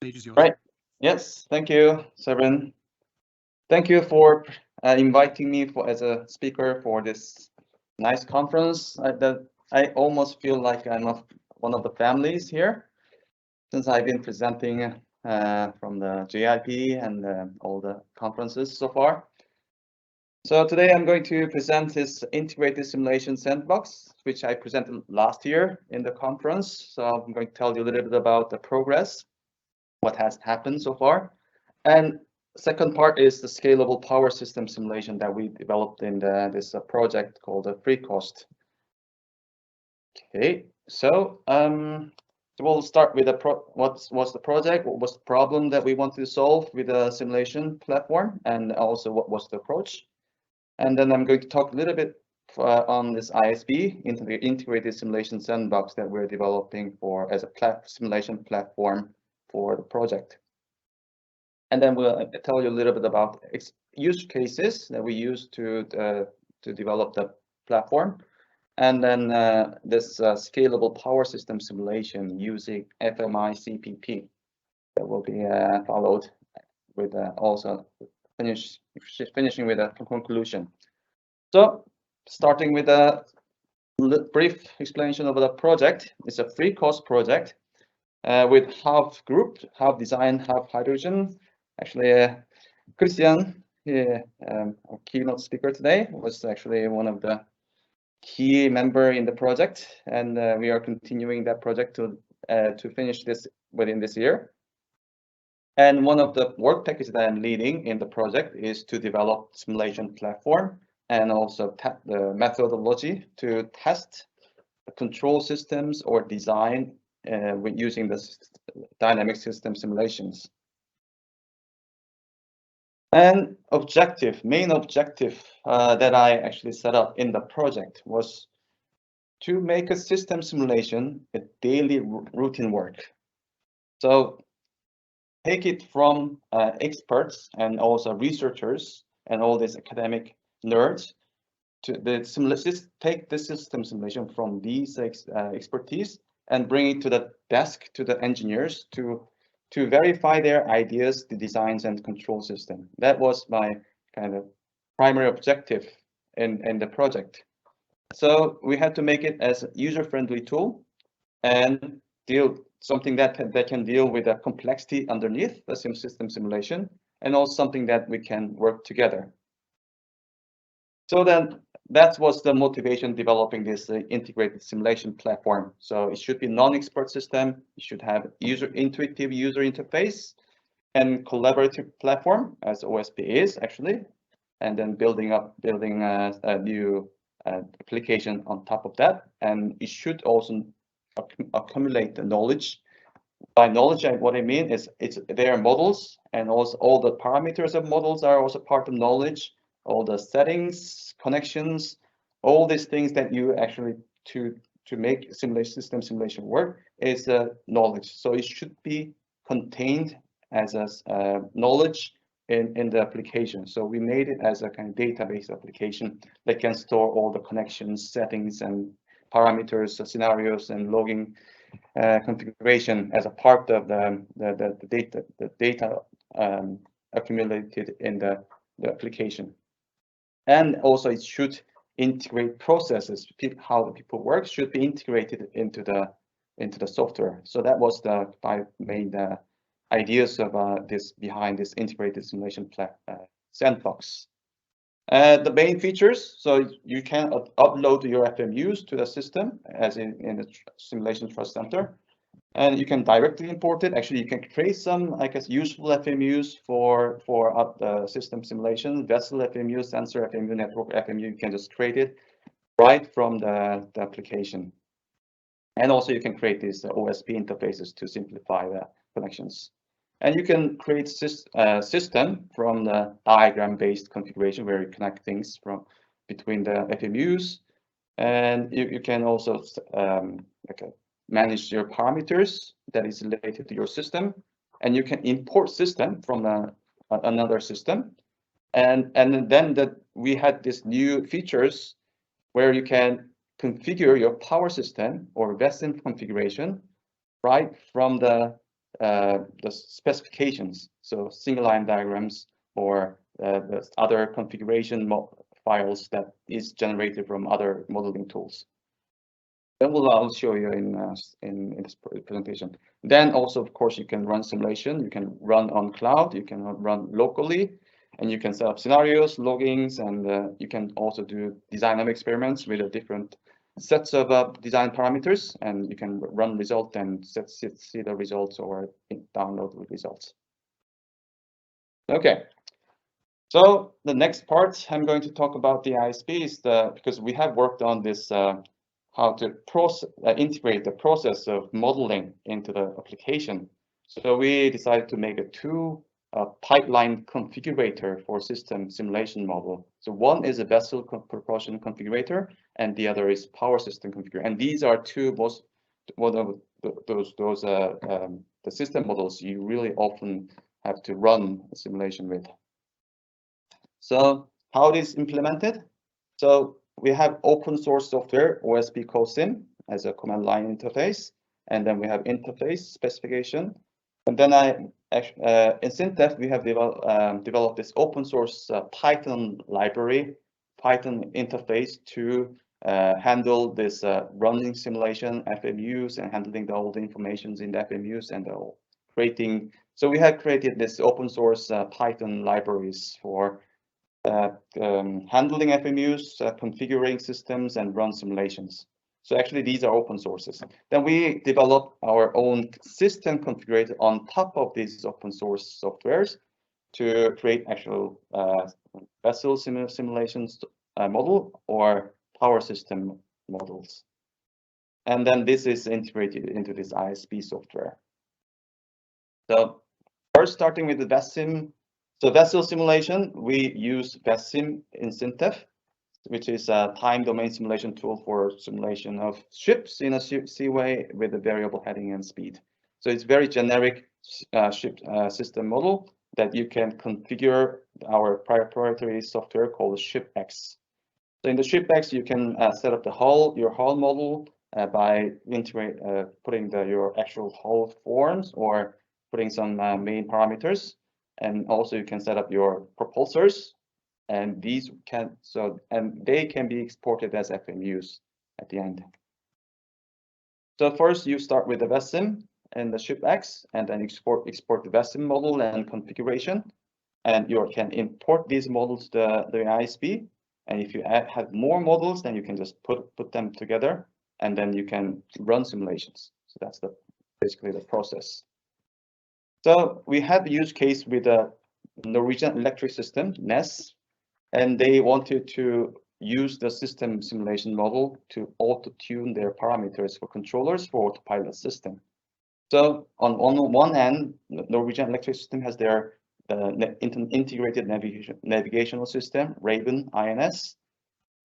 Stage is yours. Right. Yes. Thank you, Severin. Thank you for inviting me as a speaker for this nice conference. I almost feel like I'm one of the families here since I've been presenting from the JIP and all the conferences so far. So today I'm going to present this integrated simulation sandbox, which I presented last year in the conference. So I'm going to tell you a little bit about the progress, what has happened so far. And second part is the scalable power system simulation that we developed in this project called the free cost. Okay, so we'll start with what's the project, what was the problem that we wanted to solve with the simulation platform, and also what was the approach. And then I'm going to talk a little bit on this ISB, integrated simulation sandbox that we're developing as a simulation platform for the project. And then we'll tell you a little bit about use cases that we use to develop the platform. And then this scalable power system simulation using FMICPP that will be followed with also finishing with a conclusion. So starting with a brief explanation of the project. It's a free cost project with half group, half design, half hydrogen. Actually, Christian, our keynote speaker today, was actually one of the key member in the project, and we are continuing that project to finish this within this year. And one of the work packages that I'm leading in the project is to develop simulation platform and also the methodology to test the control systems or design with using the dynamic system simulations. And main objective that I actually set up in the project was to make a system simulation a daily routine work. So take it from experts and also researchers and all these academic nerds to take the system simulation from these expertise and bring it to the desk to the engineers to verify their ideas, the designs and control system. That was my kind of primary objective in the project. So we had to make it as a user-friendly tool and something that can deal with the complexity underneath the system simulation, and also something that we can work together. So then that was the motivation developing this integrated simulation platform. So it should be non-expert system. It should have intuitive user interface and collaborative platform, as OSP is actually, and then building a new application on top of that. And it should also accumulate the knowledge. By knowledge, what I mean is there are models, and also all the parameters of models are also part of knowledge. All the settings, connections, all these things that you actually to make system simulation work is knowledge. So it should be contained as a knowledge in the application. So we made it as a kind of database application that can store all the connections, settings, and parameters, scenarios, and logging configuration as a part of the data accumulated in the application. And also it should integrate processes, how the people work should be integrated into the software. So that was the 5 main ideas of behind this integrated simulation sandbox. The main features, so you can upload your FMUs to the system as in the simulation trust center, and you can directly import it. Actually, you can create some, I guess, useful FMUs for the system simulation, vessel FMU, sensor FMU, network FMU. You can just create it right from the application. And also you can create these OSP interfaces to simplify the connections. And you can create system from the diagram-based configuration where you connect things between the FMUs, and you can also manage your parameters that is related to your system, and you can import system from another system, and then we had these new features where you can configure your power system or vessel configuration right from the the specifications, so single line diagrams or the other configuration files that is generated from other modeling tools. Then I'll show you in this presentation. Then also, of course, you can run simulation. You can run on cloud. You can run locally, and you can set up scenarios, loggings, and you can also do design experiments with a different sets of design parameters, and you can run result and see the results or download the results. Okay. So the next part I'm going to talk about the ISP is because we have worked on this how to integrate the process of modeling into the application. So we decided to make a two pipeline configurator for system simulation model. So one is a vessel propulsion configurator, and the other is power system configurator. And these are one of the system models you really often have to run a simulation with. So how it is implemented? So we have open source software, OSP CoSim, as a command line interface, and then we have interface specification. And then in SINTEF, we have developed this open source Python library, Python interface to handle this running simulation FMUs and handling all the informations in the FMUs and creating. So we have created this open source Python libraries for handling FMUs, configuring systems, and run simulations. So actually, these are open sources. Then we develop our own system configurator on top of these open source softwares to create actual vessel simulations model or power system models. And then this is integrated into this ISP software. So first, starting with the VESSIM. So vessel simulation, we use VESSIM in SINTEF, which is a time domain simulation tool for simulation of ships in a seaway with a variable heading and speed. So it's very generic ship system model that you can configure our proprietary software called ShipX. So in the ShipX, you can set up your hull model by putting your actual hull forms or putting some main parameters. And also you can set up your propulsors, and they can be exported as FMUs at the end. So first you start with the VESSIM and the ShipX, and then export the VESSIM model and configuration, and you can import these models to the ISP. And if you have more models, then you can just put them together, and then you can run simulations. So that's basically the process. So we had the use case with the Norwegian electric system, NES, and they wanted to use the system simulation model to auto-tune their parameters for controllers for autopilot system. So on one hand, Norwegian electric system has their integrated navigational system, Raven INS,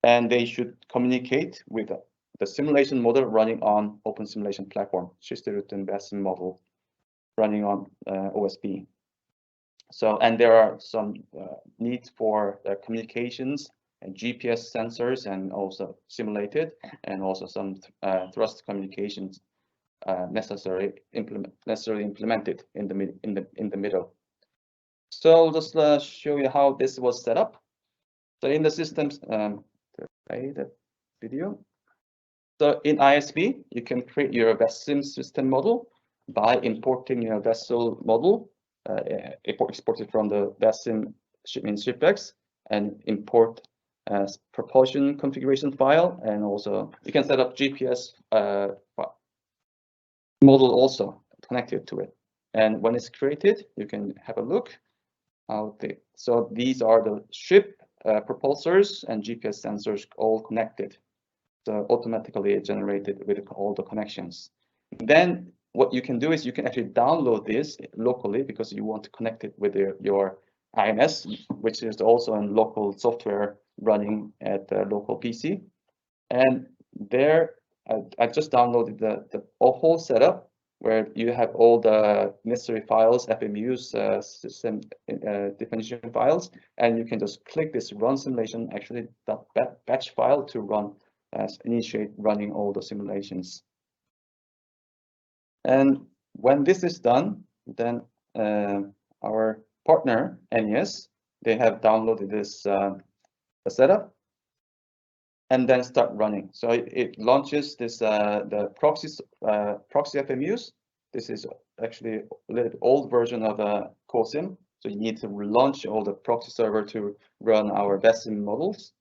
and they should communicate with the simulation model running on open simulation platform, Kystruten VESSIM model running on OSP. So, and there are some needs for communications and GPS sensors, and also simulated, and also some thrust communications necessarily implemented in the middle. So just show you how this was set up. So in the systems, play the video. So in ISP, you can create your VESSIM system model by importing your vessel model, export it from the VESSIM ShipX, and import propulsion configuration file, and also you can set up GPS model also connected to it. And when it's created, you can have a look how so these are the ship propulsors and GPS sensors all connected, so automatically generated with all the connections. Then what you can do is you can actually download this locally because you want to connect it with your INS, which is also a local software running at the local PC. And there, I just downloaded the whole setup where you have all the necessary files, FMUs, system definition files, and you can just click this run simulation, actually that batch file to run, initiate running all the simulations. And when this is done, then our partner NES, they have downloaded this setup and then start running. So it launches this the proxy FMUs. This is actually a little bit old version of Koosup. So you need to launch all the proxy server to run our VESIM models.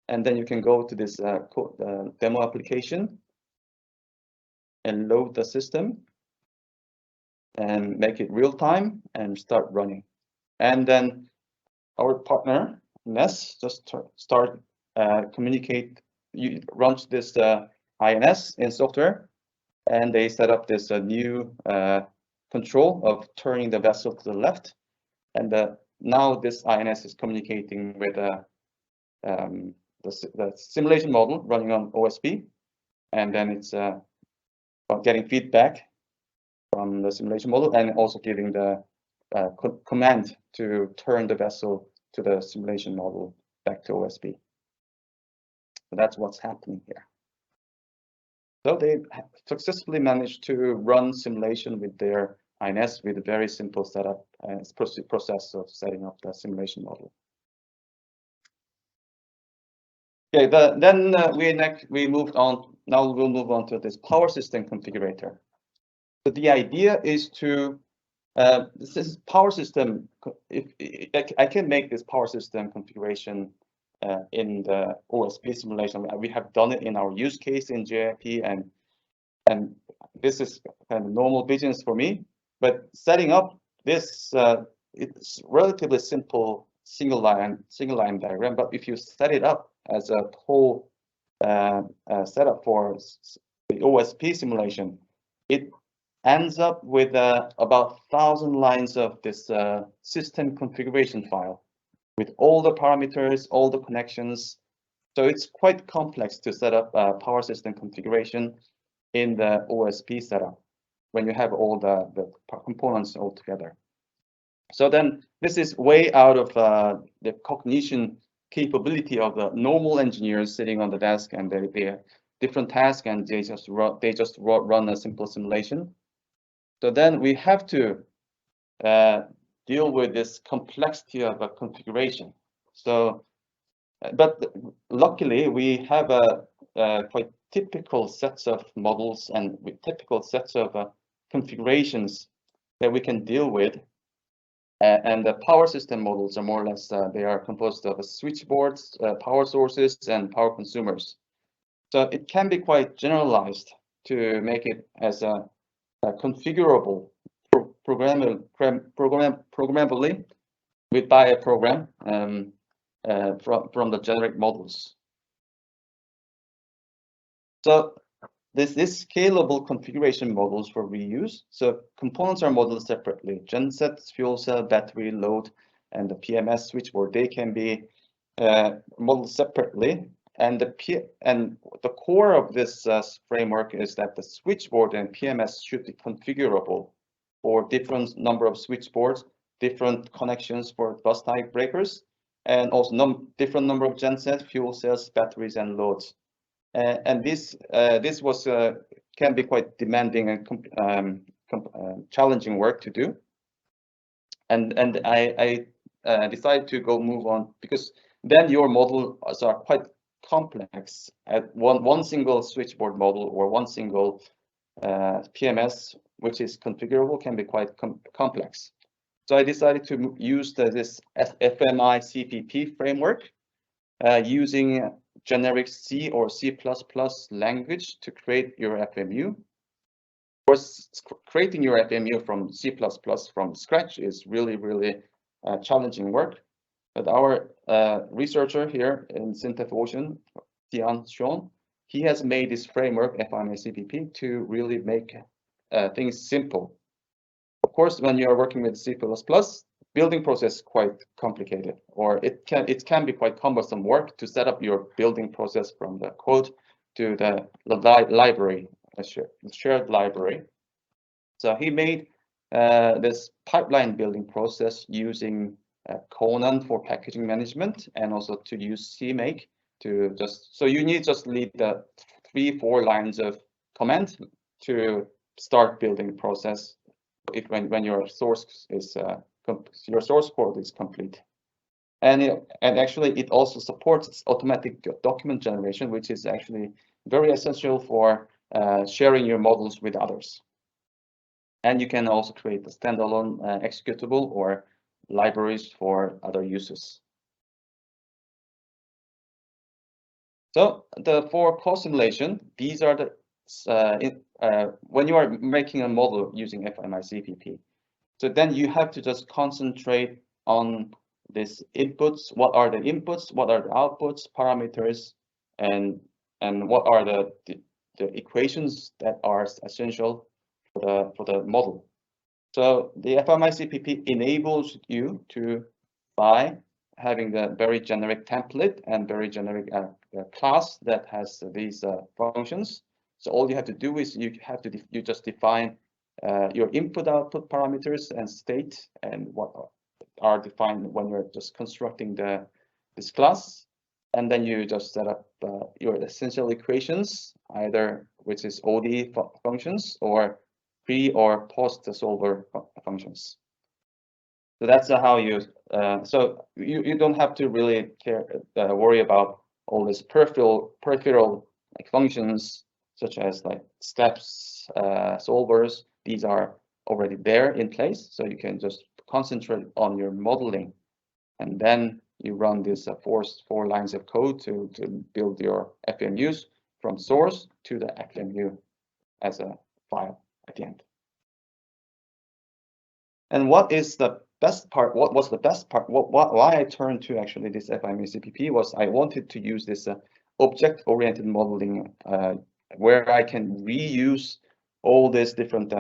And then you can go to this demo application and load the system and make it real time and start running. And then our partner NES just start communicate. You launch this INS in software, and they set up this new control of turning the vessel to the left. And now this INS is communicating with the simulation model running on OSP, and then it's getting feedback from the simulation model and also giving the command to turn the vessel to the simulation model back to OSP. So that's what's happening here. So they successfully managed to run simulation with their INS with a very simple setup and process of setting up the simulation model. Okay, then we moved on. Now we'll move on to this power system configurator. So the idea is to this is power system. If I can make this power system configuration in the OSP simulation, we have done it in our use case in JIP, and this is kind of normal business for me. But setting up this, it's relatively simple single line diagram. But if you set it up as a whole setup for the OSP simulation, it ends up with about 1,000 lines of this system configuration file with all the parameters, all the connections. So it's quite complex to set up power system configuration in the OSP setup when you have all the components all together. So then this is way out of the cognition capability of the normal engineers sitting on the desk, and they different tasks, and they just run a simple simulation. So then we have to deal with this complexity of a configuration. So, but luckily we have a quite typical sets of models and with typical sets of configurations that we can deal with. And the power system models are more or less, they are composed of switchboards, power sources, and power consumers. So it can be quite generalized to make it as a configurable, programmably by a program from the generic models. So this is scalable configuration models for reuse. So components are modeled separately. Gensets, fuel cell, battery, load, and the PMS switchboard, they can be modeled separately. And the core of this framework is that the switchboard and PMS should be configurable for different number of switchboards, different connections for bus type breakers, and also different number of gensets, fuel cells, batteries, and loads. And this was can be quite demanding and challenging work to do. And I decided to move on because then your models are quite complex. At one single switchboard model or one single PMS, which is configurable, can be quite complex. So I decided to use this FMICPP framework using generic C or C++ language to create your FMU. Of course, creating your FMU from C++ from scratch is really challenging work. But our researcher here in SINTEF Ocean, Tian Sean, he has made this framework, FMICPP, to really make things simple. Of course, when you are working with C++, building process is quite complicated, or it can be quite cumbersome work to set up your building process from the code to the library, a shared library. So he made this pipeline building process using Conan for packaging management, and also to use CMake to so you need just lead the 3-4 lines of command to start building the process if when your source is your source code is complete. And actually it also supports automatic document generation, which is actually very essential for sharing your models with others. And you can also create a standalone executable or libraries for other uses. So for co-simulation, these are the when you are making a model using FMICPP. So then you have to just concentrate on these inputs. What are the inputs? What are the outputs, parameters, and what are the equations that are essential for the model? So the FMICPP enables you to, by having the very generic template and very generic class that has these functions. So all you have to do is you just define your input-output parameters and state, and what are defined when you're just constructing this class, and then you just set up your essential equations, either which is ODE functions or pre or post solver functions. So that's how you. So you don't have to really worry about all these peripheral like functions such as like steps, solvers. These are already there in place, so you can just concentrate on your modeling, and then you run this four lines of code to build your FMUs from source to the FMU as a file at the end. And what is the best part? What was the best part? Why I turned to actually this FMICPP was I wanted to use this object-oriented modeling where I can reuse all these different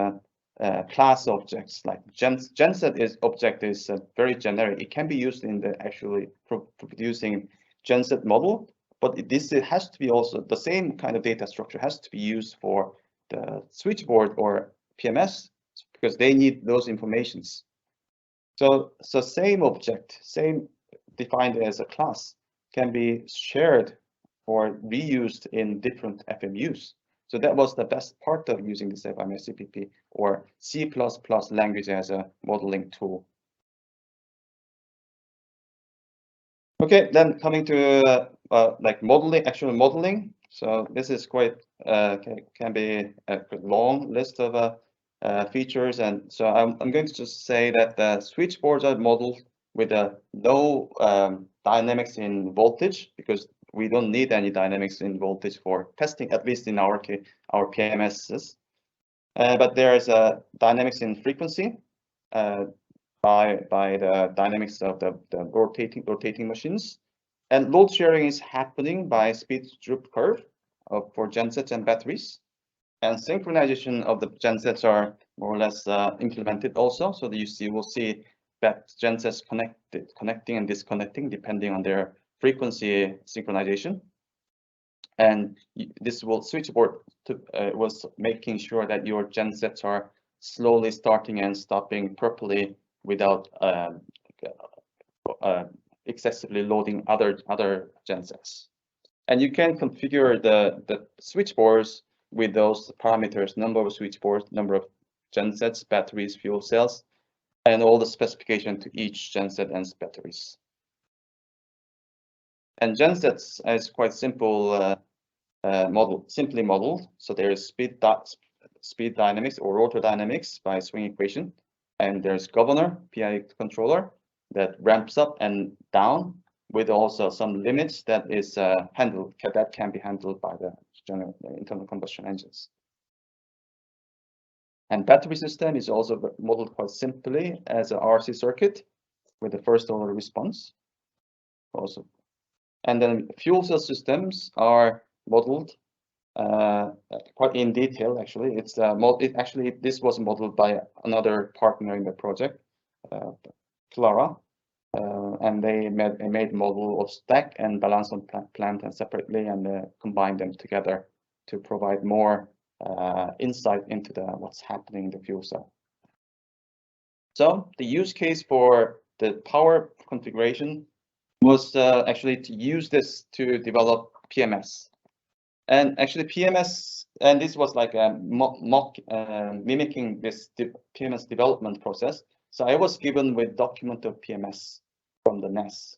class objects. Like genset object is very generic. It can be used in the actually producing genset model, but it has to be also the same kind of data structure has to be used for the switchboard or PMS, because they need those informations. So same object, same defined as a class, can be shared or reused in different FMUs. So that was the best part of using this FMICPP or C++ language as a modeling tool. Okay, then coming to like modeling, actual modeling. So this is quite can be a long list of features, and so I'm going to just say that the switchboards are modeled with a low dynamics in voltage, because we don't need any dynamics in voltage for testing, at least in our PMSs. But there is a dynamics in frequency by the dynamics of the rotating machines, and load sharing is happening by speed droop curve for gensets and batteries. And synchronization of the gensets are more or less implemented also. So you will see that gensets connecting and disconnecting depending on their frequency synchronization. And this will switchboard was making sure that your gensets are slowly starting and stopping properly without excessively loading other gensets. And you can configure the switchboards with those parameters: number of switchboards, number of gensets, batteries, fuel cells, and all the specification to each genset and batteries. And gensets is quite simple simply modeled. So there is speed dynamics or rotor dynamics by swing equation, and there's governor, PI controller, that ramps up and down with also some limits that is that can be handled by the internal combustion engines. And battery system is also modeled quite simply as a RC circuit with the first order response also. And then fuel cell systems are modeled quite in detail. Actually, this was modeled by another partner in the project, Clara, and they made model of stack and balance on plant and separately, and combined them together to provide more insight into what's happening in the fuel cell. So the use case for the power configuration was actually to use this to develop PMS. And actually PMS, and this was like a mock mimicking this PMS development process. So I was given with document of PMS from the NES,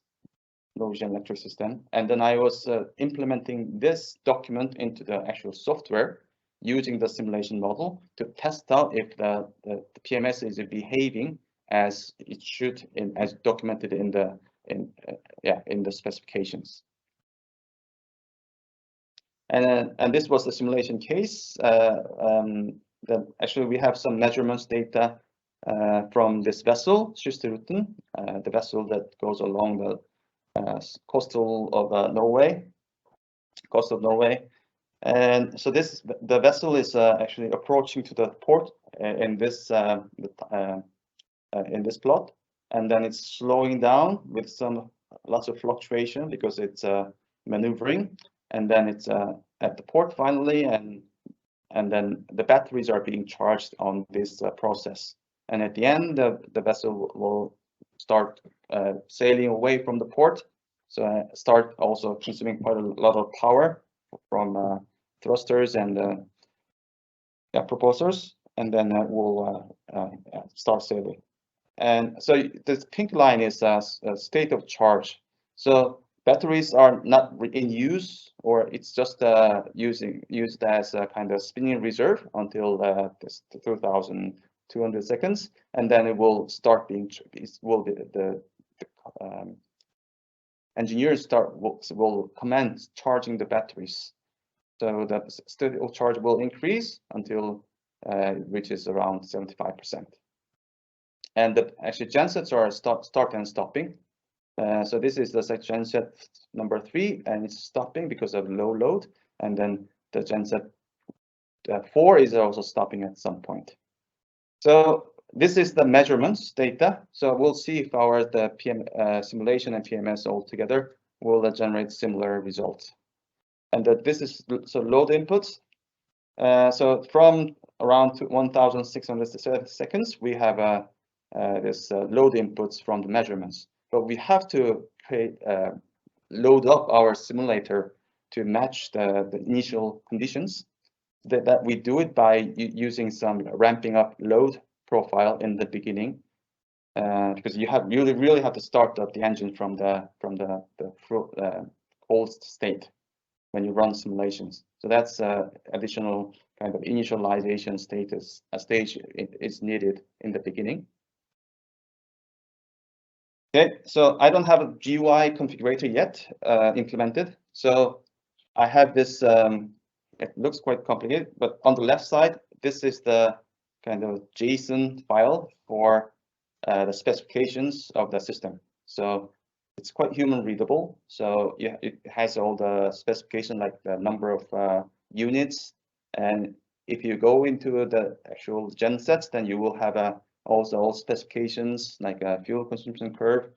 Norwegian Electric System, and then I was implementing this document into the actual software using the simulation model to test out if the PMS is behaving as it should, as documented in the specifications. And this was the simulation case. Actually, we have some measurements data from this vessel, Kystruten, the vessel that goes along the coast of Norway. And so the vessel is actually approaching to the port in this plot, and then it's slowing down with lots of fluctuation because it's maneuvering, and then it's at the port finally, and then the batteries are being charged on this process. And at the end, the vessel will start sailing away from the port. So start also consuming quite a lot of power from thrusters and propulsors, and then will start sailing. And so this pink line is a state of charge. So batteries are not in use, or it's just used as a kind of spinning reserve until this 2,200 seconds, and then it will start being. The engineers will commence charging the batteries. So the state of charge will increase until it reaches around 75%. And actually gensets are start and stopping. So this is the genset number 3, and it's stopping because of low load. And then the genset 4 is also stopping at some point. So this is the measurements data. So we'll see if the simulation and PMS all together will generate similar results. And this is load inputs. So from around 1,600 seconds, we have this load inputs from the measurements. But we have to load up our simulator to match the initial conditions. That we do it by using some ramping up load profile in the beginning, because you really have to start up the engine from the cold state when you run simulations. So that's additional kind of initialization stage is needed in the beginning. Okay, so I don't have a GUI configurator yet implemented. So I have this, it looks quite complicated, but on the left side, this is the kind of JSON file for the specifications of the system. So it's quite human readable. So yeah, it has all the specification, like the number of units. And if you go into the actual gensets, then you will have also all specifications like a fuel consumption curve,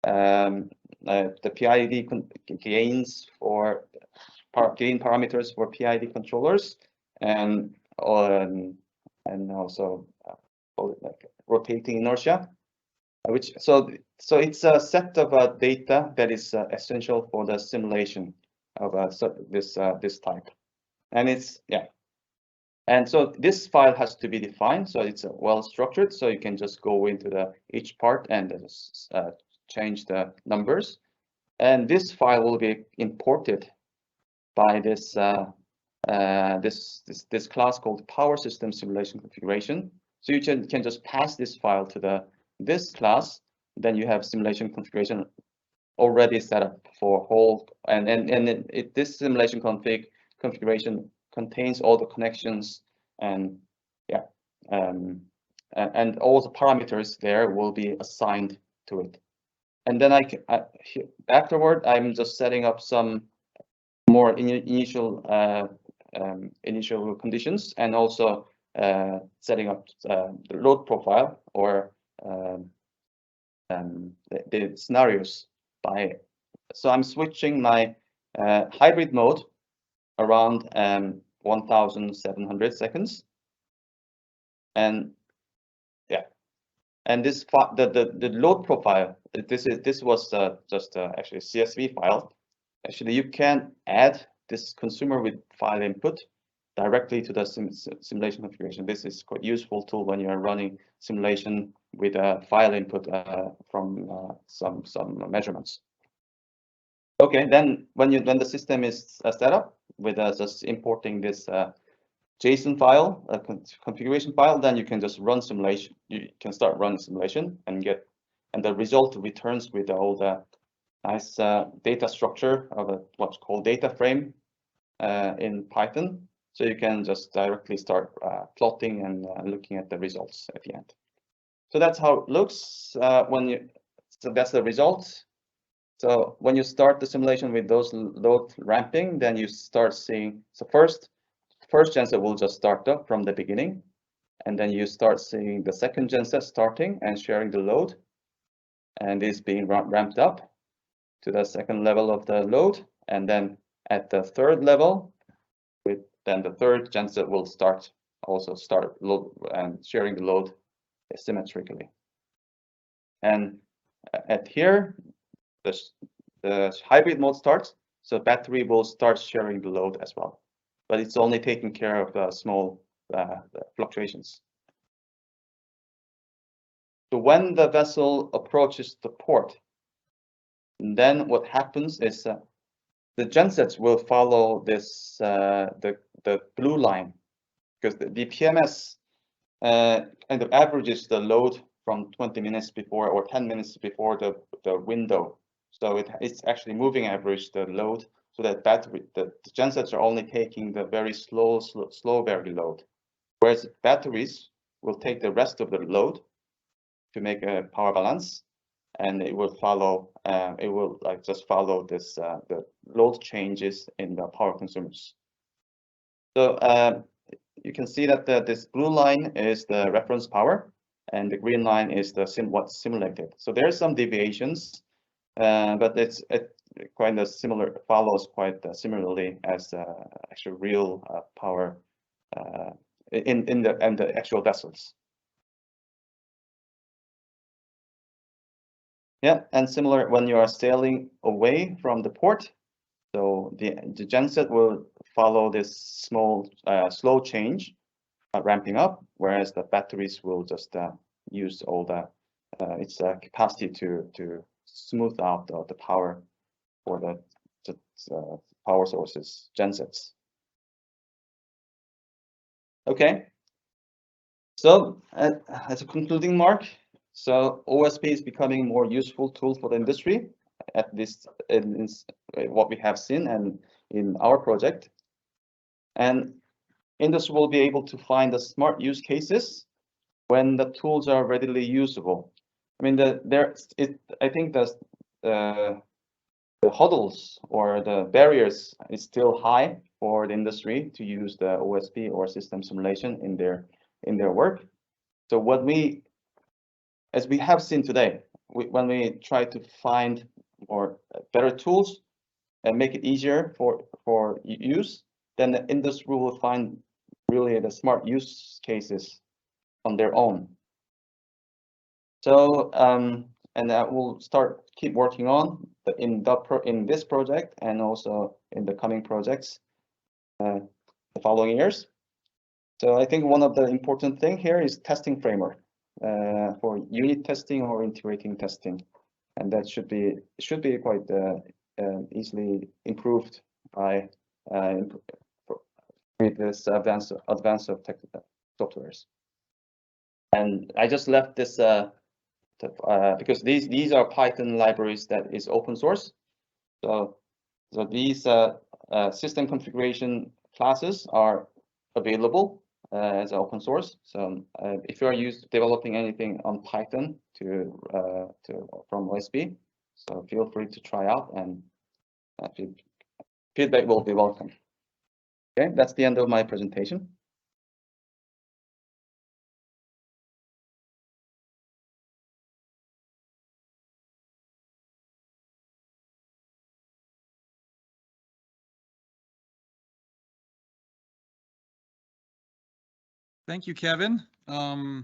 the PID gains for gain parameters for PID controllers, and also like rotating inertia, so it's a set of data that is essential for the simulation of this type, and and so this file has to be defined, so it's well structured, so you can just go into each part and change the numbers, and this file will be imported by this this class called Power System Simulation Configuration. So you can just pass this file to this class, then you have simulation configuration already set up for whole, and this simulation configuration contains all the connections, and and all the parameters there will be assigned to it. And then afterward, I'm just setting up some more initial conditions, and also setting up the load profile or the scenarios so I'm switching my hybrid mode around 1,700 seconds, and and this the load profile, this was just actually a CSV file. Actually, you can add this consumer with file input directly to the simulation configuration. This is quite useful tool when you are running simulation with a file input from some measurements. Okay, then when the system is set up with just importing this JSON file, a configuration file, then you can just run simulation. You can start running simulation and the result returns with all the nice data structure of what's called data frame in Python. So you can just directly start plotting and looking at the results at the end. So that's how it looks so that's the result. So when you start the simulation with those load ramping, then you start seeing, so first genset will just start up from the beginning, and then you start seeing the second genset starting and sharing the load, and is being ramped up to the second level of the load, and then at the third level, then the third genset will start load and sharing the load symmetrically. And at here, the hybrid mode starts, so battery will start sharing the load as well, but it's only taking care of the small fluctuations. So when the vessel approaches the port, then what happens is the gensets will follow this the blue line, because the PMS kind of averages the load from 20 minutes before or 10 minutes before the window. So it's actually moving average the load, so that the gensets are only taking the very slow vary load, whereas batteries will take the rest of the load to make a power balance, and it will follow. It will just follow this the load changes in the power consumers. So you can see that this blue line is the reference power, and the green line is the what's simulated. So there are some deviations, but it quite a similar, follows quite similarly as actual real power in the actual vessels. Yeah, and similar when you are sailing away from the port, so the genset will follow this small slow change ramping up, whereas the batteries will just use all the its capacity to smooth out the power for the power sources gensets. Okay, so as a concluding mark, so OSP is becoming a more useful tool for the industry at this what we have seen and in our project, and industry will be able to find the smart use cases when the tools are readily usable. I mean, I think the hurdles or the barriers is still high for the industry to use the OSP or system simulation in their work. So what as we have seen today, when we try to find more better tools and make it easier for use, then the industry will find really the smart use cases on their own. So and that will keep working on in this project and also in the coming projects the following years. So I think one of the important thing here is testing framework for unit testing or integrating testing, and that should be quite easily improved by with this advance of technical softwares. And I just left this because these are Python libraries that is open source. So these system configuration classes are available as open source. So if you are developing anything on Python from OSP, so feel free to try out, and feedback will be welcome. Okay, that's the end of my presentation. Thank you, Kevin. I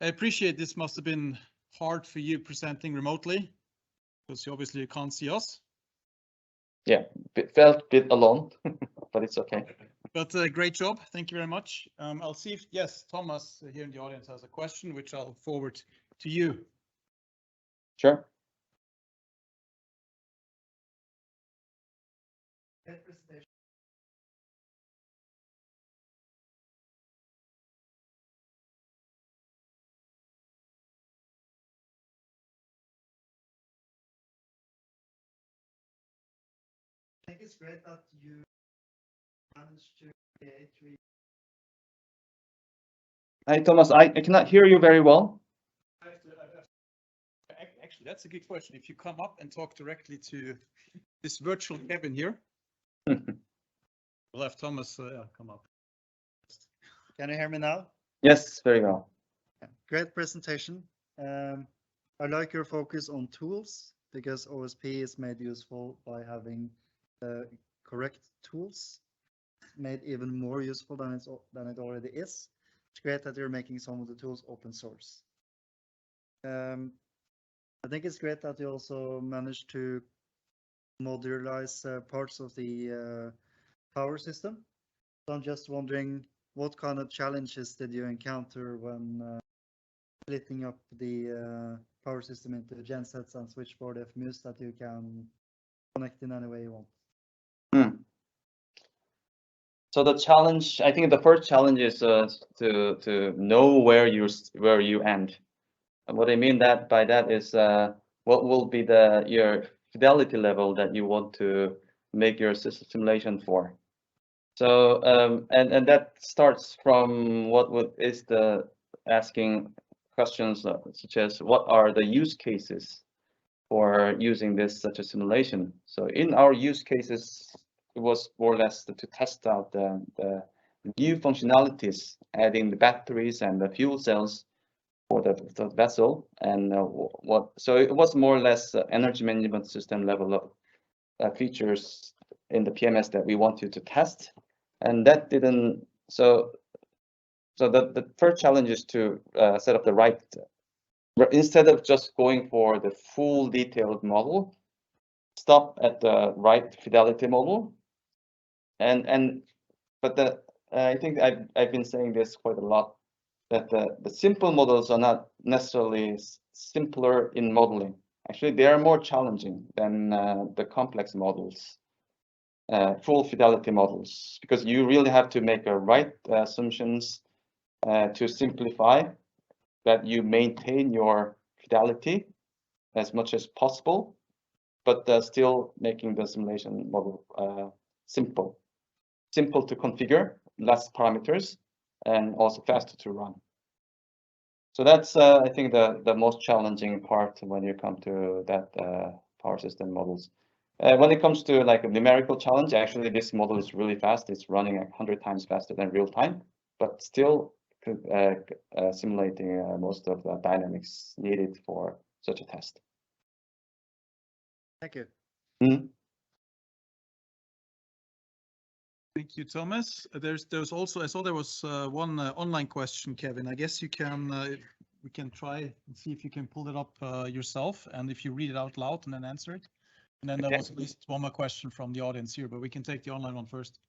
appreciate this must have been hard for you presenting remotely, because you obviously can't see us. Yeah, felt a bit alone, but it's okay. But great job. Thank you very much. I'll see if, yes, Thomas here in the audience has a question, which I'll forward to you. Sure. I think it's great that you managed to create three. Hi, Thomas. I cannot hear you very well. Actually, that's a good question. If you come up and talk directly to this virtual Kevin here, we'll have Thomas come up. Can you hear me now? Yes, very well. Great presentation. I like your focus on tools because OSP is made useful by having the correct tools, made even more useful than it already is. It's great that you're making some of the tools open source. I think it's great that you also managed to modularize parts of the power system. So I'm just wondering, what kind of challenges did you encounter when splitting up the power system into gensets and switchboard FMUs that you can connect in any way you want? So the challenge, I think the first challenge is to know where you end. And what I mean by that is what will be your fidelity level that you want to make your system simulation for. So and that starts from what is the asking questions such as what are the use cases for using this such a simulation. So in our use cases, it was more or less to test out the new functionalities, adding the batteries and the fuel cells for the vessel, and so it was more or less energy management system level of features in the PMS that we wanted to test, and that didn't. So the first challenge is to set up the right. Instead of just going for the full detailed model, stop at the right fidelity model, but I think I've been saying this quite a lot, that the simple models are not necessarily simpler in modeling. Actually, they are more challenging than the complex models, full fidelity models, because you really have to make a right assumptions to simplify that you maintain your fidelity as much as possible, but still making the simulation model simple to configure, less parameters, and also faster to run. So that's I think the most challenging part when you come to that power system models. When it comes to like a numerical challenge, actually this model is really fast. It's running 100 times faster than real time, but still simulating most of the dynamics needed for such a test. Thank you. Thank you, Thomas. There's also, I saw there was one online question, Kevin. I guess you can, we can try and see if you can pull it up yourself, and if you read it out loud and then answer it. And then there was at least one more question from the audience here, but we can take the online one first.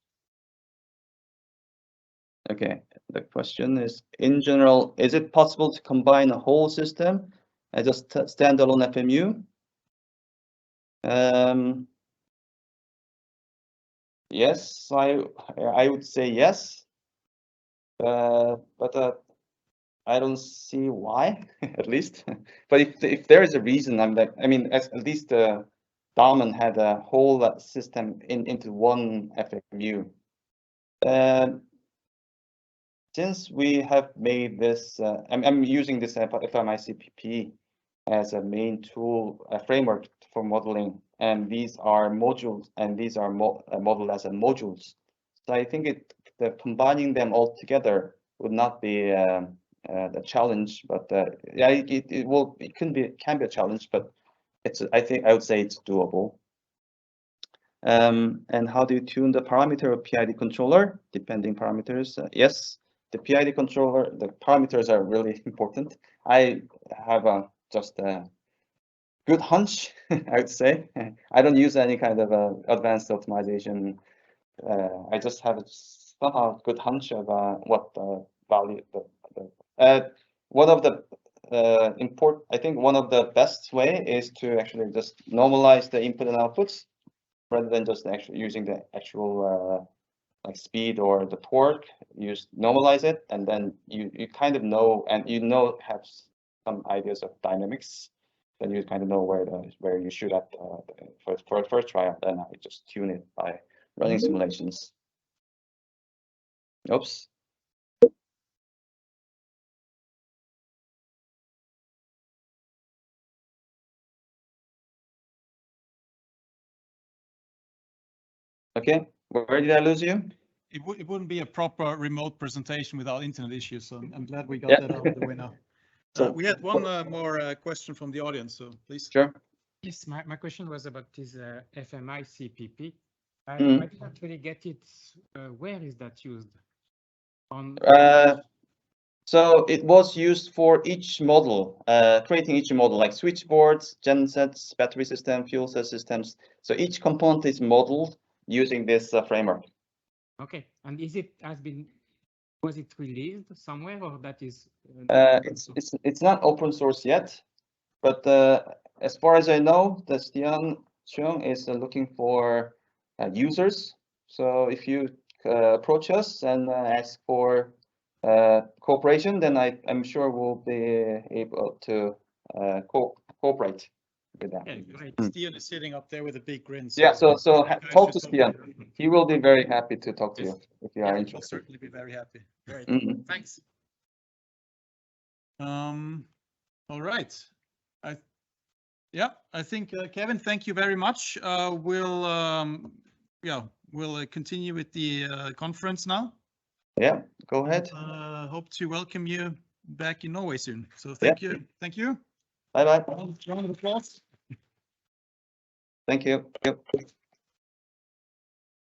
Okay, the question is, in general, is it possible to combine a whole system as a standalone FMU? Yes, I would say yes, but I don't see why, at least. But if there is a reason, I mean, at least Damen had a whole system into one FMU. Since we have made this, I'm using this FMICPP as a main tool, a framework for modeling, and these are modules, and these are modeled as modules. So I think combining them all together would not be the challenge, but yeah, it can be a challenge, but I would say it's doable. And how do you tune the parameter of PID controller? Depending parameters, yes. The PID controller, the parameters are really important. I have just good hunch, I would say. I don't use any kind of advanced optimization. I just have somehow good hunch of what the value. One of the I think one of the best way is to actually just normalize the input and outputs rather than just actually using the actual like speed or the torque. You just normalize it, and then you kind of know, and have some ideas of dynamics. Then you kind of know where you shoot at for first try. Then I just tune it by running simulations. Oops. Okay, where did I lose you? It wouldn't be a proper remote presentation without internet issues, so I'm glad we got Yeah. that out of the way now. So we had one more question from the audience, so please. Sure. Yes, my question was about this FMICPP. I didn't really get it. Where is that used? On So it was used for each model, creating each model, like switchboards, gensets, battery system, fuel cell systems. So each component is modeled using this framework. Okay, and was it released somewhere, or that is? It's not open source yet, but as far as I know, the Stian Chung is looking for users. So if you approach us and ask for cooperation, then I'm sure we'll be able to cooperate with that. Yeah, great. Stian is sitting up there with a big grin. Yeah, so talk to Stian. He will be very happy to talk to you if you are He'll interested. certainly be very happy. Great. Thanks. All right. I think Kevin, thank you very much. We'll continue with the conference now. Yeah, go ahead. Hope to welcome you back in Norway soon. So thank you. Thank you. Bye bye. Round of applause. Thank you. Yep.